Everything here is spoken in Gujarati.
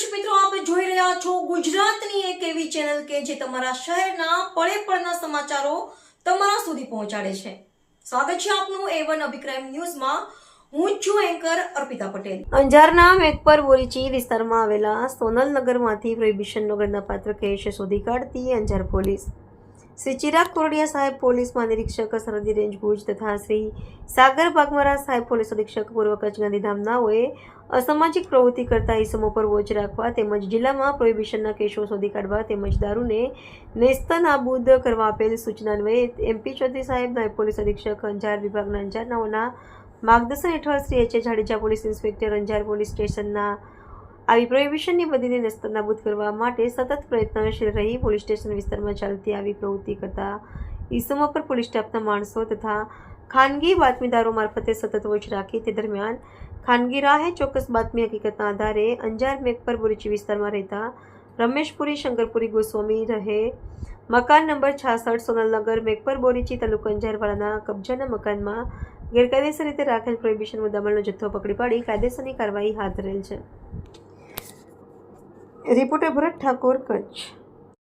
દર્શક મિત્રો, આપ જોઈ રહ્યા છો ગુજરાતની એક એવી ચેનલ કે જે તમારા શહેરના પળે પળના સમાચારો તમારા સુધી પહોંચાડે છે. સ્વાગત છે આપનું A1 અભિક્રાઇમ ન્યૂઝમાં. હું છું એન્કર અર્પિતા પટેલ. અંજારના મેઘપર બોરીચી વિસ્તારમાં આવેલા સોનલ નગરમાંથી પ્રોહિબિશનનો ગણનાપાત્ર કેસ શોધી કાઢતી અંજાર પોલીસ. શ્રી ચિરાગ કોરડિયા સાહેબ પોલીસ મહાનિરીક્ષક સરહદી રેન્જ ભુજ તથા શ્રી સાગર બાગમારા સાહેબ પોલીસ અધિક્ષક પૂર્વ કચ્છ ગાંધીધામનાઓએ અસામાજિક પ્રવૃત્તિ કરતા ઇસમો પર વોચ રાખવા તેમજ જિલ્લામાં પ્રોહિબિશનના કેસો શોધી કાઢવા તેમજ દારૂને નેસ્તનાબૂદ કરવા આપેલ સૂચના અન્વયે MP ચૌધરી સાહેબ નાયબ પોલીસ અધિક્ષક અંજાર વિભાગના અંજારનાઓના માર્ગદર્શન હેઠળ Shri H. Jadeja police inspector Anjar police સ્ટેશનના આવી પ્રોહિબિશનની બદીને નેસ્તનાબૂદ કરવા માટે સતત પ્રયત્નશીલ રહી પોલીસ સ્ટેશન વિસ્તારમાં ચાલતી આવી પ્રવૃત્તિ કરતા ઇસમો પર પોલીસ સ્ટાફના માણસો તથા ખાનગી બાતમીદારો મારફતે સતત વોચ રાખી તે દરમિયાન ખાનગી રાહે ચોક્કસ બાતમી હકીકતના આધારે અંજાર મેઘપર બોરીચી વિસ્તારમાં રહેતા રમેશપુરી શંકરપુરી ગોસ્વામી રહે મકાન નંબર 66 સોનલનગર મેઘપર બોરીચી તાલુકા અંજારવાળાના કબજાના મકાનમાં ગેરકાયદેસર રીતે રાખેલ પ્રોહિબિશન મુદ્દામાલનો જથ્થો પકડી પાડી કાયદેસરની કાર્યવાહી હાથ ધરેલ છે. રિપોર્ટર ભરત ઠાકોર, કચ્છ.